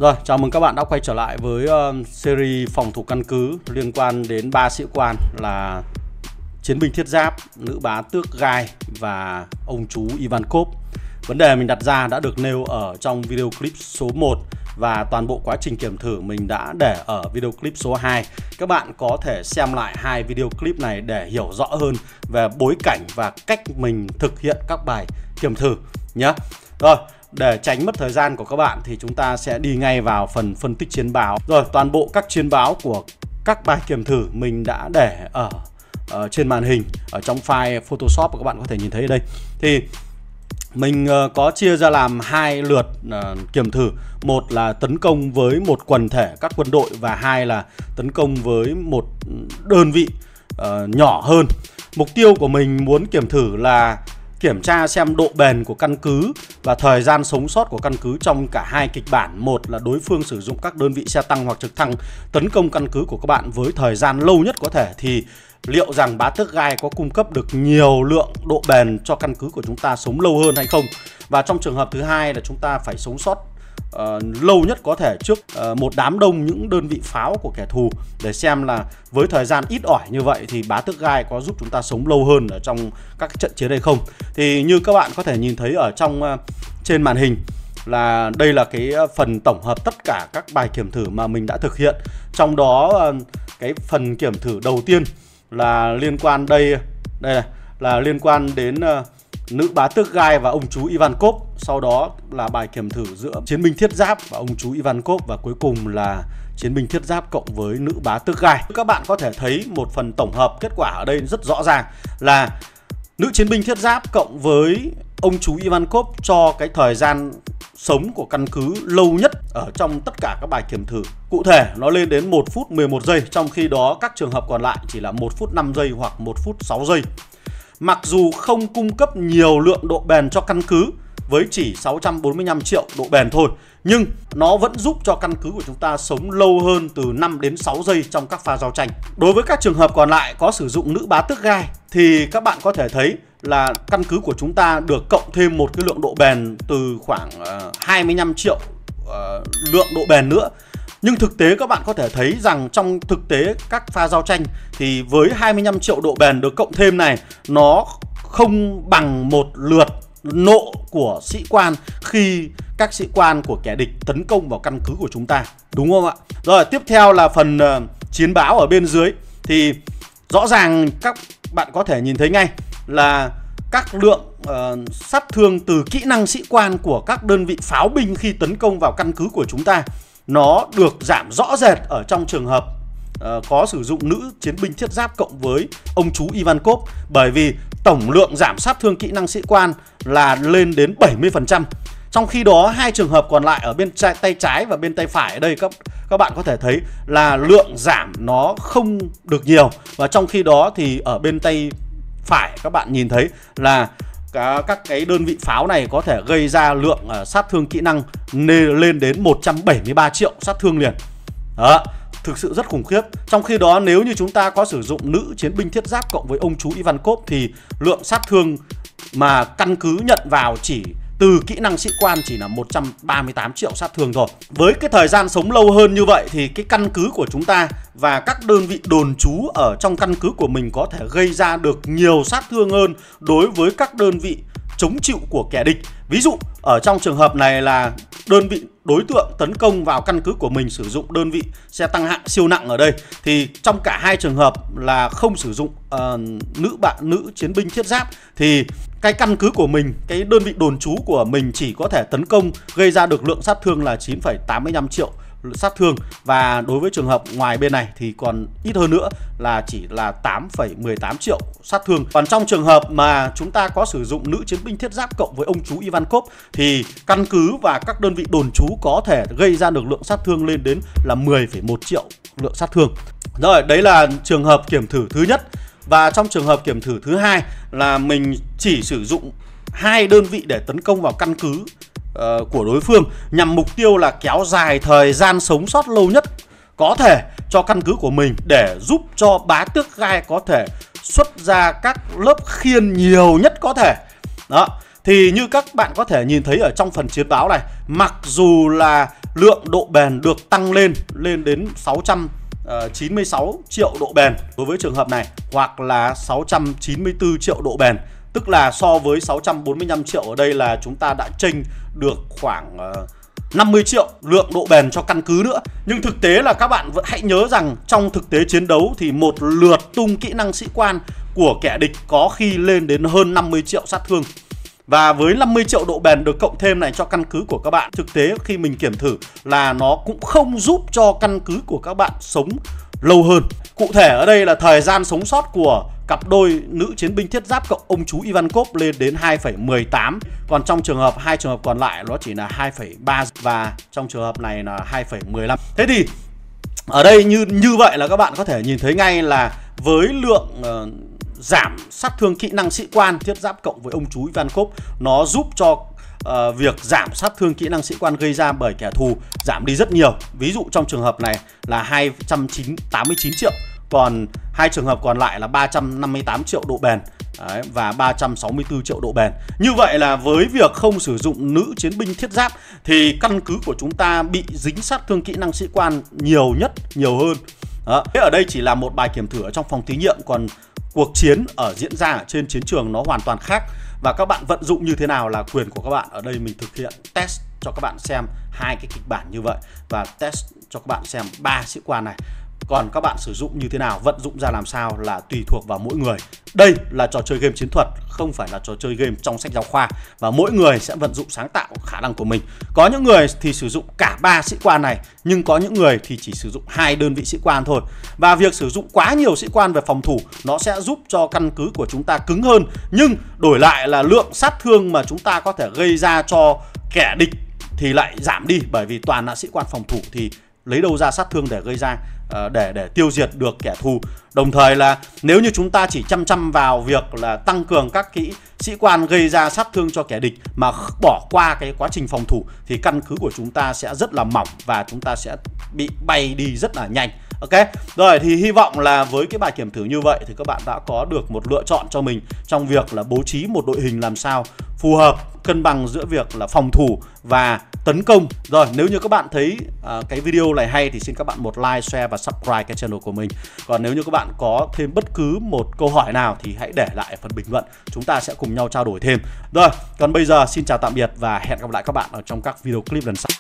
Rồi, chào mừng các bạn đã quay trở lại với series phòng thủ căn cứ liên quan đến 3 sĩ quan là chiến binh thiết giáp, nữ bá tước gai và ông chú Ivankov. Vấn đề mình đặt ra đã được nêu ở trong video clip số 1 và toàn bộ quá trình kiểm thử mình đã để ở video clip số 2. Các bạn có thể xem lại hai video clip này để hiểu rõ hơn về bối cảnh và cách mình thực hiện các bài kiểm thử nhé. Rồi, để tránh mất thời gian của các bạn thì chúng ta sẽ đi ngay vào phần phân tích chiến báo. Rồi, toàn bộ các chiến báo của các bài kiểm thử mình đã để ở trên màn hình, ở trong file Photoshop các bạn có thể nhìn thấy ở đây. Thì mình có chia ra làm hai lượt kiểm thử. Một là tấn công với một quần thể các quân đội và hai là tấn công với một đơn vị nhỏ hơn. Mục tiêu của mình muốn kiểm thử là kiểm tra xem độ bền của căn cứ và thời gian sống sót của căn cứ trong cả hai kịch bản. Một là đối phương sử dụng các đơn vị xe tăng hoặc trực thăng tấn công căn cứ của các bạn với thời gian lâu nhất có thể thì liệu rằng bá tước gai có cung cấp được nhiều lượng độ bền cho căn cứ của chúng ta sống lâu hơn hay không. Và trong trường hợp thứ hai là chúng ta phải sống sót lâu nhất có thể trước một đám đông những đơn vị pháo của kẻ thù, để xem là với thời gian ít ỏi như vậy thì bá tước gai có giúp chúng ta sống lâu hơn ở trong các trận chiến hay không. Thì như các bạn có thể nhìn thấy ở trong trên màn hình là đây là cái phần tổng hợp tất cả các bài kiểm thử mà mình đã thực hiện. Trong đó cái phần kiểm thử đầu tiên là liên quan đây này, là liên quan đến nữ bá tước gai và ông chú Ivankov. Sau đó là bài kiểm thử giữa chiến binh thiết giáp và ông chú Ivankov, và cuối cùng là chiến binh thiết giáp cộng với nữ bá tước gai. Các bạn có thể thấy một phần tổng hợp kết quả ở đây rất rõ ràng là nữ chiến binh thiết giáp cộng với ông chú Ivankov cho cái thời gian sống của căn cứ lâu nhất ở trong tất cả các bài kiểm thử. Cụ thể nó lên đến 1 phút 11 giây, trong khi đó các trường hợp còn lại chỉ là 1 phút 5 giây hoặc 1 phút 6 giây. Mặc dù không cung cấp nhiều lượng độ bền cho căn cứ với chỉ 645 triệu độ bền thôi, nhưng nó vẫn giúp cho căn cứ của chúng ta sống lâu hơn từ 5 đến 6 giây trong các pha giao tranh. Đối với các trường hợp còn lại có sử dụng nữ bá tước gai thì các bạn có thể thấy là căn cứ của chúng ta được cộng thêm một cái lượng độ bền từ khoảng 25 triệu lượng độ bền nữa. Nhưng thực tế các bạn có thể thấy rằng trong thực tế các pha giao tranh thì với 25 triệu độ bền được cộng thêm này, nó không bằng một lượt nộ của sĩ quan khi các sĩ quan của kẻ địch tấn công vào căn cứ của chúng ta, đúng không ạ? Rồi, tiếp theo là phần chiến báo ở bên dưới. Thì rõ ràng các bạn có thể nhìn thấy ngay là các lượng sát thương từ kỹ năng sĩ quan của các đơn vị pháo binh khi tấn công vào căn cứ của chúng ta nó được giảm rõ rệt ở trong trường hợp có sử dụng nữ chiến binh thiết giáp cộng với ông chú Ivankov, bởi vì tổng lượng giảm sát thương kỹ năng sĩ quan là lên đến 70%. Trong khi đó hai trường hợp còn lại ở bên tay trái và bên tay phải ở đây các bạn có thể thấy là lượng giảm nó không được nhiều, và trong khi đó thì ở bên tay phải các bạn nhìn thấy là các cái đơn vị pháo này có thể gây ra lượng sát thương kỹ năng lên đến 173 triệu sát thương liền. Đó, thực sự rất khủng khiếp. Trong khi đó nếu như chúng ta có sử dụng nữ chiến binh thiết giáp cộng với ông chú Ivankov thì lượng sát thương mà căn cứ nhận vào chỉ từ kỹ năng sĩ quan chỉ là 138 triệu sát thương thôi. Với cái thời gian sống lâu hơn như vậy thì cái căn cứ của chúng ta và các đơn vị đồn trú ở trong căn cứ của mình có thể gây ra được nhiều sát thương hơn đối với các đơn vị chống chịu của kẻ địch. Ví dụ ở trong trường hợp này là đơn vị đối tượng tấn công vào căn cứ của mình sử dụng đơn vị xe tăng hạng siêu nặng ở đây, thì trong cả hai trường hợp là không sử dụng nữ chiến binh thiết giáp thì cái căn cứ của mình, cái đơn vị đồn trú của mình chỉ có thể tấn công gây ra được lượng sát thương là 9,85 triệu sát thương, và đối với trường hợp ngoài bên này thì còn ít hơn nữa là chỉ là 8,18 triệu sát thương. Còn trong trường hợp mà chúng ta có sử dụng nữ chiến binh thiết giáp cộng với ông chú Ivankov thì căn cứ và các đơn vị đồn trú có thể gây ra được lượng sát thương lên đến là 10,1 triệu lượng sát thương. Rồi, đấy là trường hợp kiểm thử thứ nhất. Và trong trường hợp kiểm thử thứ hai là mình chỉ sử dụng hai đơn vị để tấn công vào căn cứ của đối phương nhằm mục tiêu là kéo dài thời gian sống sót lâu nhất có thể cho căn cứ của mình để giúp cho bá tước gai có thể xuất ra các lớp khiên nhiều nhất có thể. Đó, thì như các bạn có thể nhìn thấy ở trong phần chiến báo này, mặc dù là lượng độ bền được tăng lên đến 696 triệu độ bền đối với trường hợp này, hoặc là 694 triệu độ bền. Tức là so với 645 triệu ở đây là chúng ta đã chênh được khoảng 50 triệu lượng độ bền cho căn cứ nữa. Nhưng thực tế là các bạn vẫn hãy nhớ rằng trong thực tế chiến đấu thì một lượt tung kỹ năng sĩ quan của kẻ địch có khi lên đến hơn 50 triệu sát thương. Và với 50 triệu độ bền được cộng thêm này cho căn cứ của các bạn, thực tế khi mình kiểm thử là nó cũng không giúp cho căn cứ của các bạn sống lâu hơn. Cụ thể ở đây là thời gian sống sót của cặp đôi nữ chiến binh thiết giáp cộng ông chú Ivankov lên đến 2,18. Còn trong hai trường hợp còn lại nó chỉ là 2,3 và trong trường hợp này là 2,15. Thế thì ở đây như vậy là các bạn có thể nhìn thấy ngay là với lượng giảm sát thương kỹ năng sĩ quan thiết giáp cộng với ông chú Ivankov, nó giúp cho việc giảm sát thương kỹ năng sĩ quan gây ra bởi kẻ thù giảm đi rất nhiều. Ví dụ trong trường hợp này là 289 triệu, còn hai trường hợp còn lại là 358 triệu độ bền. Đấy, và 364 triệu độ bền. Như vậy là với việc không sử dụng nữ chiến binh thiết giáp thì căn cứ của chúng ta bị dính sát thương kỹ năng sĩ quan nhiều hơn. Đó. Thế ở đây chỉ là một bài kiểm thử ở trong phòng thí nghiệm, còn cuộc chiến diễn ra ở trên chiến trường nó hoàn toàn khác. Và các bạn vận dụng như thế nào là quyền của các bạn. Ở đây mình thực hiện test cho các bạn xem hai cái kịch bản như vậy và test cho các bạn xem 3 sĩ quan này. Còn các bạn sử dụng như thế nào, vận dụng ra làm sao là tùy thuộc vào mỗi người. Đây là trò chơi game chiến thuật, không phải là trò chơi game trong sách giáo khoa. Và mỗi người sẽ vận dụng sáng tạo khả năng của mình. Có những người thì sử dụng cả 3 sĩ quan này, nhưng có những người thì chỉ sử dụng 2 đơn vị sĩ quan thôi. Và việc sử dụng quá nhiều sĩ quan về phòng thủ nó sẽ giúp cho căn cứ của chúng ta cứng hơn. Nhưng đổi lại là lượng sát thương mà chúng ta có thể gây ra cho kẻ địch thì lại giảm đi. Bởi vì toàn là sĩ quan phòng thủ thì lấy đâu ra sát thương để gây ra, để tiêu diệt được kẻ thù. Đồng thời là nếu như chúng ta chỉ chăm vào việc là tăng cường các kỹ sĩ quan gây ra sát thương cho kẻ địch mà bỏ qua cái quá trình phòng thủ thì căn cứ của chúng ta sẽ rất là mỏng và chúng ta sẽ bị bay đi rất là nhanh. Ok, rồi thì hy vọng là với cái bài kiểm thử như vậy thì các bạn đã có được một lựa chọn cho mình trong việc là bố trí một đội hình làm sao phù hợp, cân bằng giữa việc là phòng thủ và tấn công. Rồi, nếu như các bạn thấy cái video này hay thì xin các bạn một like, share và subscribe cái channel của mình. Còn nếu như các bạn có thêm bất cứ một câu hỏi nào thì hãy để lại ở phần bình luận, chúng ta sẽ cùng nhau trao đổi thêm. Rồi, còn bây giờ xin chào tạm biệt và hẹn gặp lại các bạn ở trong các video clip lần sau.